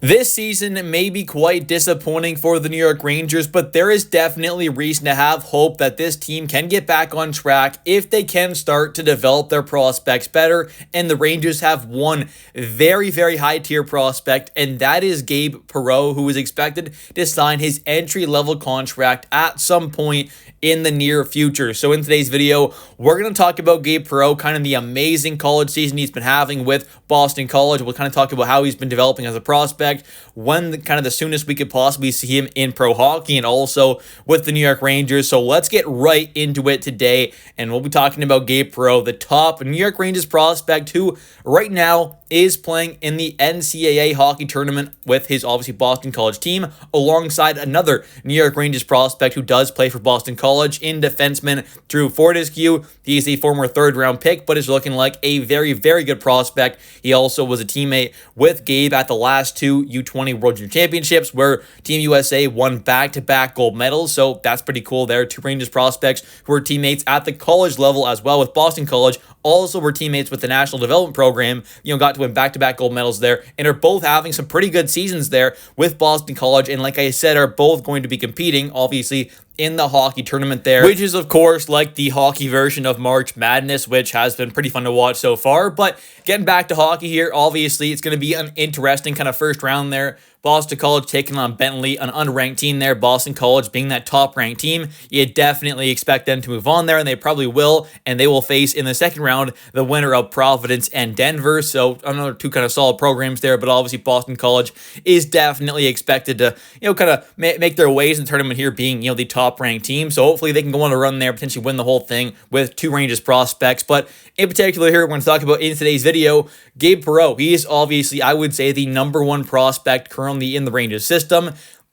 This season may be quite disappointing for the New York Rangers, but there is definitely reason to have hope that this team can get back on track if they can start to develop their prospects better. And the Rangers have one very, very high tier prospect, and that is Gabe Perreault, who is expected to sign his entry level contract at some point in the near future. So in today's video, we're going to talk about Gabe Perreault, kind of the amazing college season he's been having with Boston College. We'll kind of talk about how he's been developing as a prospect, when the soonest we could possibly see him in pro hockey, and also with the New York Rangers. So let's get right into it today, and we'll be talking about Gabe Perreault, the top New York Rangers prospect who right now is playing in the NCAA hockey tournament with his obviously Boston College team, alongside another New York Rangers prospect who does play for Boston College in defenseman Drew Fortescue. He is a former third-round pick, but is looking like a very, very good prospect. He also was a teammate with Gabe at the last two U20 World Junior Championships, where Team USA won back-to-back gold medals, so that's pretty cool there. Two Rangers prospects who were teammates at the college level as well with Boston College, also were teammates with the National Development Program, got to win back-to-back gold medals there, and are both having some pretty good seasons there with Boston College, and like I said, are both going to be competing, obviously, in the hockey tournament there, which is, of course, like the hockey version of March Madness, which has been pretty fun to watch so far. But getting back to hockey here, obviously, it's going to be an interesting kind of first round there. Boston College taking on Bentley, an unranked team there. Boston College being that top-ranked team, you definitely expect them to move on there, and they probably will, and they will face, in the second round, the winner of Providence and Denver. So another two kind of solid programs there, but obviously Boston College is definitely expected to, kind of make their ways in the tournament here, being, the top-ranked team. So hopefully they can go on a run there, potentially win the whole thing with two Rangers prospects. But in particular here, we're going to talk about in today's video, Gabe Perreault. He is obviously, I would say, the number one prospect currently in the Rangers system.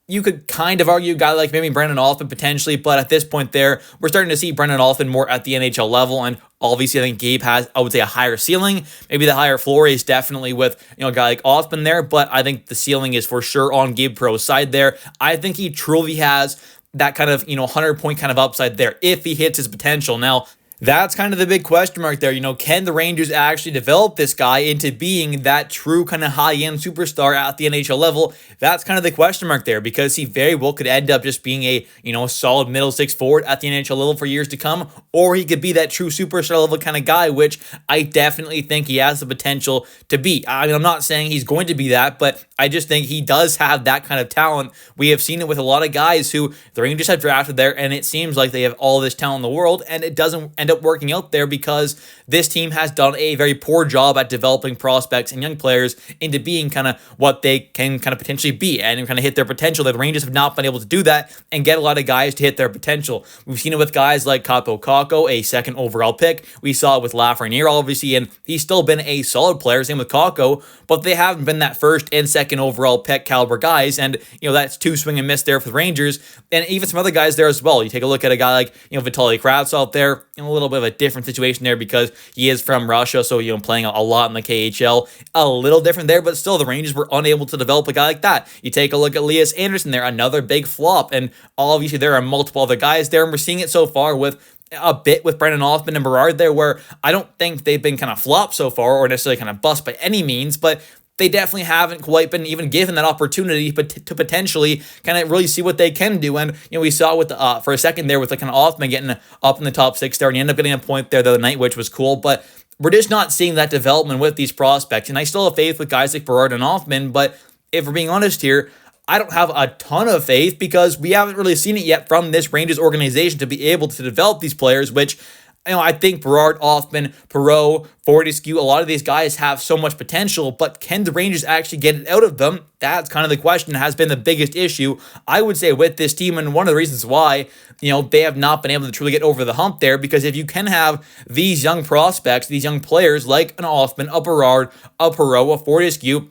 You could kind of argue a guy like maybe Brendan Othmann potentially, but at this point there, we're starting to see Brendan Othmann more at the NHL level, and obviously I think Gabe has, I would say, a higher ceiling. Maybe the higher floor is definitely with, a guy like Othmann there, but I think the ceiling is for sure on Gabe Perreault's side there. I think he truly has that kind of, 100-point kind of upside there if he hits his potential. Now, that's kind of the big question mark there. Can the Rangers actually develop this guy into being that true kind of high-end superstar at the NHL level? That's kind of the question mark there, because he very well could end up just being a, solid middle six forward at the NHL level for years to come, or he could be that true superstar level kind of guy, which I definitely think he has the potential to be. I mean, I'm not saying he's going to be that, but I just think he does have that kind of talent. We have seen it with a lot of guys who the Rangers have drafted there, and it seems like they have all this talent in the world, and it doesn't end up working out there because this team has done a very poor job at developing prospects and young players into being kind of what they can kind of potentially be and kind of hit their potential. The Rangers have not been able to do that and get a lot of guys to hit their potential. We've seen it with guys like Kaapo Kakko, a second overall pick. We saw it with Lafreniere, obviously, and he's still been a solid player, same with Kakko, but they haven't been that first and second overall pick caliber guys, and that's two swing and miss there for the Rangers, and even some other guys there as well. You take a look at a guy like Vitaly Kravtsov there, a little bit of a different situation there because he is from Russia, so playing a lot in the KHL, a little different there, but still the Rangers were unable to develop a guy like that. You take a look at Elias Anderson there, another big flop, and obviously there are multiple other guys there, and we're seeing it so far with a bit with Brendan Othmann and Berard there, where I don't think they've been kind of flopped so far or necessarily kind of bust by any means, but they definitely haven't quite been even given that opportunity to potentially kind of really see what they can do. And, we saw with for a second there with kind of Othmann getting up in the top six there, and he ended up getting a point there the other night, which was cool. But we're just not seeing that development with these prospects. And I still have faith with guys like Berard and Othmann, but if we're being honest here, I don't have a ton of faith because we haven't really seen it yet from this Rangers organization to be able to develop these players, which I think Berard, Othmann, Perreault, Fortescue, a lot of these guys have so much potential, but can the Rangers actually get it out of them? That's kind of the question that has been the biggest issue, I would say, with this team, and one of the reasons why, they have not been able to truly get over the hump there, because if you can have these young prospects, these young players like an Othmann, a Berard, a Perreault, a Fortescue,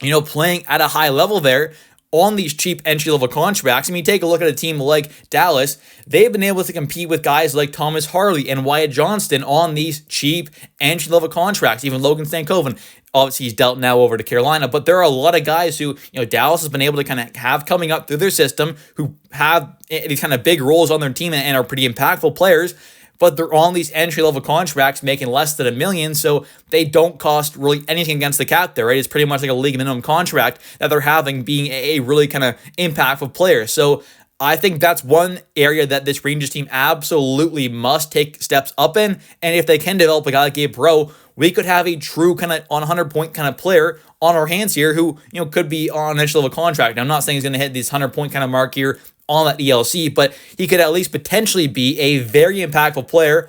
playing at a high level there, on these cheap entry-level contracts. I mean, take a look at a team like Dallas. They've been able to compete with guys like Thomas Harley and Wyatt Johnston on these cheap entry-level contracts, even Logan Stankoven. Obviously, he's dealt now over to Carolina, but there are a lot of guys who, Dallas has been able to kind of have coming up through their system who have these kind of big roles on their team and are pretty impactful players. but they're on these entry-level contracts making less than $1 million, so they don't cost really anything against the cap there, right? It's pretty much like a league minimum contract that they're having, being a really kind of impactful player. So I think that's one area that this Rangers team absolutely must take steps up in. And if they can develop a guy like Gabe Perreault, we could have a true kind of on 100-point kind of player on our hands here who, could be on an entry-level contract. Now, I'm not saying he's going to hit this 100-point kind of mark here on that ELC, but he could at least potentially be a very impactful player,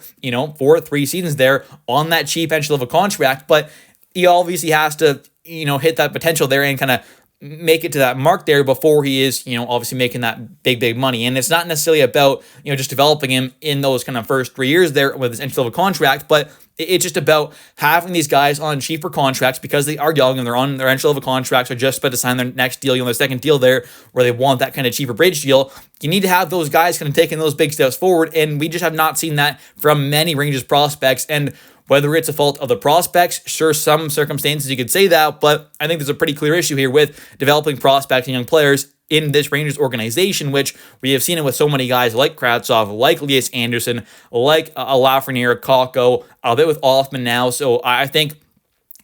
for 3 seasons there on that cheap entry-level contract. But he obviously has to, hit that potential there and kind of make it to that mark there before he is, obviously making that big money. And it's not necessarily about, just developing him in those kind of first 3 years there with his entry-level contract, but it's just about having these guys on cheaper contracts because they are young and they're on their entry-level contracts or just about to sign their next deal, their second deal there where they want that kind of cheaper bridge deal. You need to have those guys kind of taking those big steps forward, and we just have not seen that from many Rangers prospects. And whether it's a fault of the prospects, sure, some circumstances you could say that, but I think there's a pretty clear issue here with developing prospects and young players in this Rangers organization, which we have seen it with so many guys like Kravtsov, like Elias Anderson, like Lafreniere, Kakko, a bit with Hoffman now. So I think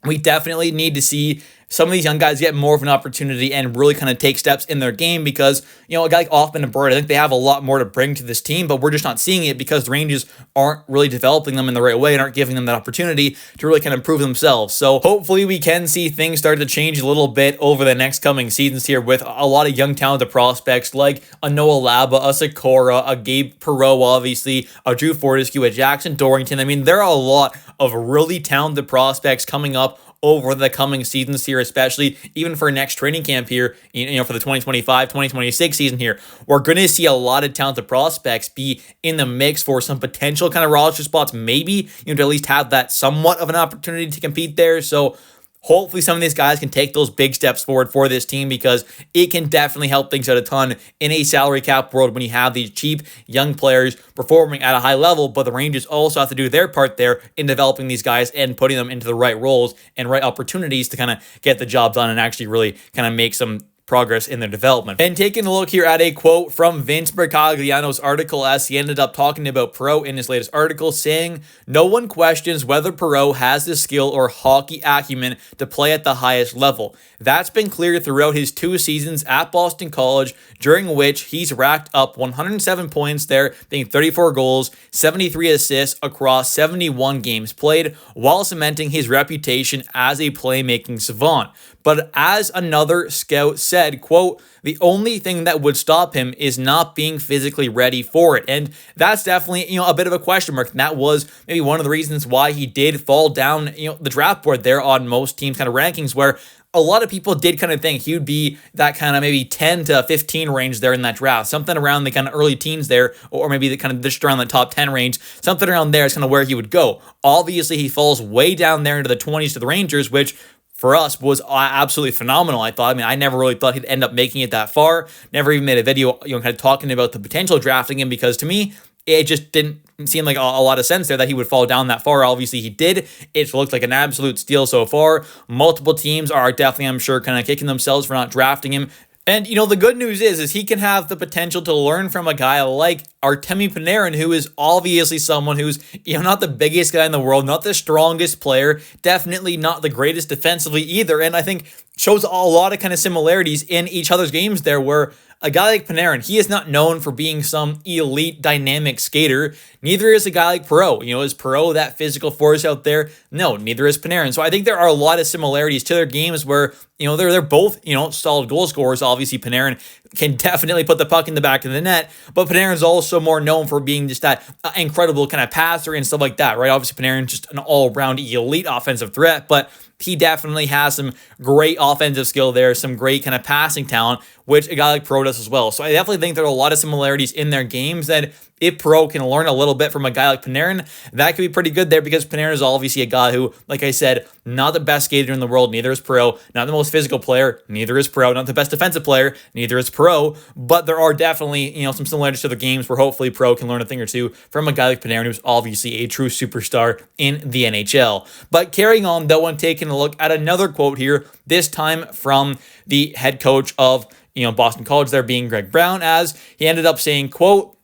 we definitely need to see some of these young guys get more of an opportunity and really kind of take steps in their game because, a guy like Hoffman and Bird, I think they have a lot more to bring to this team, but we're just not seeing it because the Rangers aren't really developing them in the right way and aren't giving them that opportunity to really kind of improve themselves. So hopefully we can see things start to change a little bit over the next coming seasons here with a lot of young talented prospects like a Noah Laba, a Sikora, a Gabe Perreault, obviously, a Drew Fortescue, a Jackson Dorrington. I mean, there are a lot of really talented prospects coming up over the coming seasons here, especially even for next training camp here, for the 2025-2026 season here. We're going to see a lot of talented prospects be in the mix for some potential kind of roster spots, maybe, to at least have that somewhat of an opportunity to compete there. So hopefully some of these guys can take those big steps forward for this team because it can definitely help things out a ton in a salary cap world when you have these cheap young players performing at a high level, but the Rangers also have to do their part there in developing these guys and putting them into the right roles and right opportunities to kind of get the job done and actually really kind of make some progress in their development. And taking a look here at a quote from Vince Mercogliano's article as he ended up talking about Perreault in his latest article, saying, "No one questions whether Perreault has the skill or hockey acumen to play at the highest level. That's been clear throughout his 2 seasons at Boston College, during which he's racked up 107 points there, being 34 goals, 73 assists across 71 games played, while cementing his reputation as a playmaking savant. But as another scout said, quote, the only thing that would stop him is not being physically ready for it." And that's definitely, a bit of a question mark. And that was maybe one of the reasons why he did fall down, the draft board there on most teams' kind of rankings, where a lot of people did kind of think he would be that kind of maybe 10 to 15 range there in that draft, something around the kind of early teens there, or maybe the kind of just around the top 10 range, something around there is kind of where he would go. Obviously, he falls way down there into the 20s to the Rangers, which for us was absolutely phenomenal. I never really thought he'd end up making it that far. Never even made a video, kind of talking about the potential drafting him because to me, it just didn't seem like a lot of sense there that he would fall down that far. Obviously, he did. It looked like an absolute steal so far. Multiple teams are definitely, I'm sure, kind of kicking themselves for not drafting him. And, the good news is he can have the potential to learn from a guy like Artemi Panarin, who is obviously someone who's, not the biggest guy in the world, not the strongest player, definitely not the greatest defensively either. And I think shows a lot of kind of similarities in each other's games there where a guy like Panarin, he is not known for being some elite dynamic skater. Neither is a guy like Perreault. Is Perreault that physical force out there? No, neither is Panarin. So I think there are a lot of similarities to their games where, they're both, solid goal scorers. Obviously, Panarin can definitely put the puck in the back of the net, but Panarin's also more known for being just that incredible kind of passer and stuff like that, right? Obviously, Panarin's just an all-around elite offensive threat, but he definitely has some great offensive skill there, some great kind of passing talent, which a guy like Perreault does as well. So I definitely think there are a lot of similarities in their games that if Perreault can learn a little bit from a guy like Panarin, that could be pretty good there because Panarin is obviously a guy who, like I said, not the best skater in the world, neither is Perreault, not the most physical player, neither is Perreault, not the best defensive player, neither is Perreault, but there are definitely, some similarities to the games where hopefully Perreault can learn a thing or two from a guy like Panarin, who's obviously a true superstar in the NHL. But carrying on, though, and taking a look at another quote here, this time from the head coach of, Boston College there being Greg Brown, as he ended up saying, quote,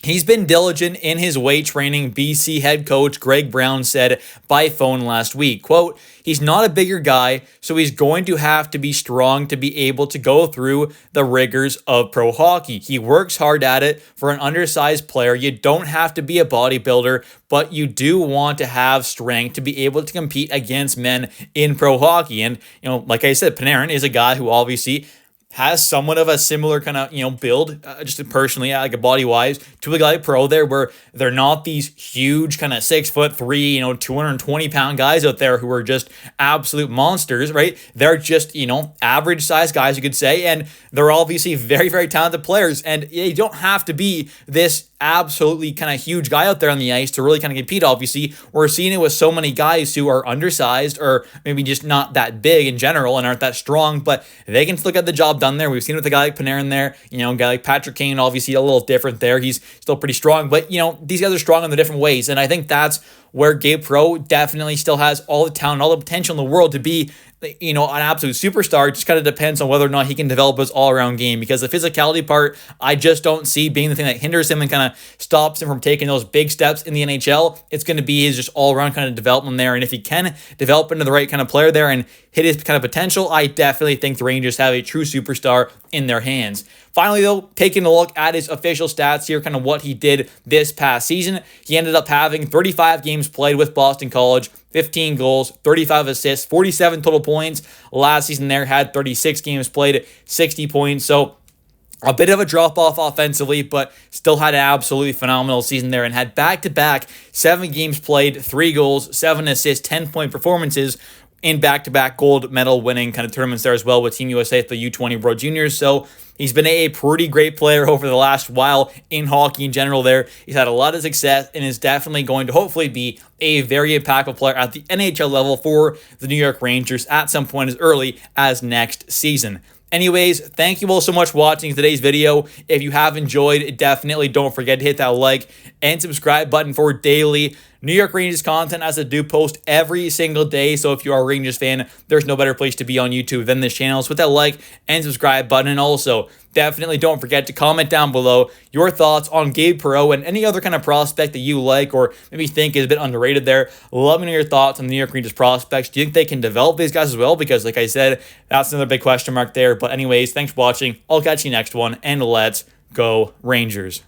He's been diligent in his weight training, BC head coach Greg Brown said by phone last week. Quote, he's not a bigger guy, so he's going to have to be strong to be able to go through the rigors of pro hockey. He works hard at it. For an undersized player, you don't have to be a bodybuilder, but you do want to have strength to be able to compete against men in pro hockey. And, like I said, Panarin is a guy who obviously has somewhat of a similar kind of, build, just personally, like a body-wise, to a guy like Perreault there, where they're not these huge kind of 6'3", 220-pound guys out there who are just absolute monsters, right? They're just, average-sized guys, you could say, and they're obviously very, very talented players, and you don't have to be this absolutely kind of huge guy out there on the ice to really kind of compete. Obviously, we're seeing it with so many guys who are undersized or maybe just not that big in general and aren't that strong, but they can still get the job done there. We've seen it with a guy like Panarin there, a guy like Patrick Kane, obviously a little different there. He's still pretty strong, but these guys are strong in the different ways, and I think that's where Gabe Perreault definitely still has all the talent, all the potential in the world to be an absolute superstar. It just kind of depends on whether or not he can develop his all-around game, because the physicality part, I just don't see being the thing that hinders him and kind of stops him from taking those big steps in the NHL. It's going to be his just all-around kind of development there, and if he can develop into the right kind of player there and hit his kind of potential, I definitely think the Rangers have a true superstar in their hands. Finally, though, taking a look at his official stats here, kind of what he did this past season, he ended up having 35 games played with Boston College, 15 goals, 35 assists, 47 total points. Last season there had 36 games played, 60 points. So a bit of a drop-off offensively, but still had an absolutely phenomenal season there and had back-to-back 7 games played, 3 goals, 7 assists, 10-point performances in back-to-back gold medal winning kind of tournaments there as well with Team USA at the U20 World Juniors. So he's been a pretty great player over the last while in hockey in general there. He's had a lot of success and is definitely going to hopefully be a very impactful player at the NHL level for the New York Rangers at some point as early as next season. Anyways, thank you all so much for watching today's video. If you have enjoyed, definitely don't forget to hit that like and subscribe button for daily New York Rangers content, as I do post every single day. So if you are a Rangers fan, there's no better place to be on YouTube than this channel. So hit that like and subscribe button. And also, definitely don't forget to comment down below your thoughts on Gabe Perreault and any other kind of prospect that you like or maybe think is a bit underrated there. Let me know your thoughts on the New York Rangers prospects. Do you think they can develop these guys as well? Because like I said, that's another big question mark there. But anyways, thanks for watching. I'll catch you next one, and let's go Rangers.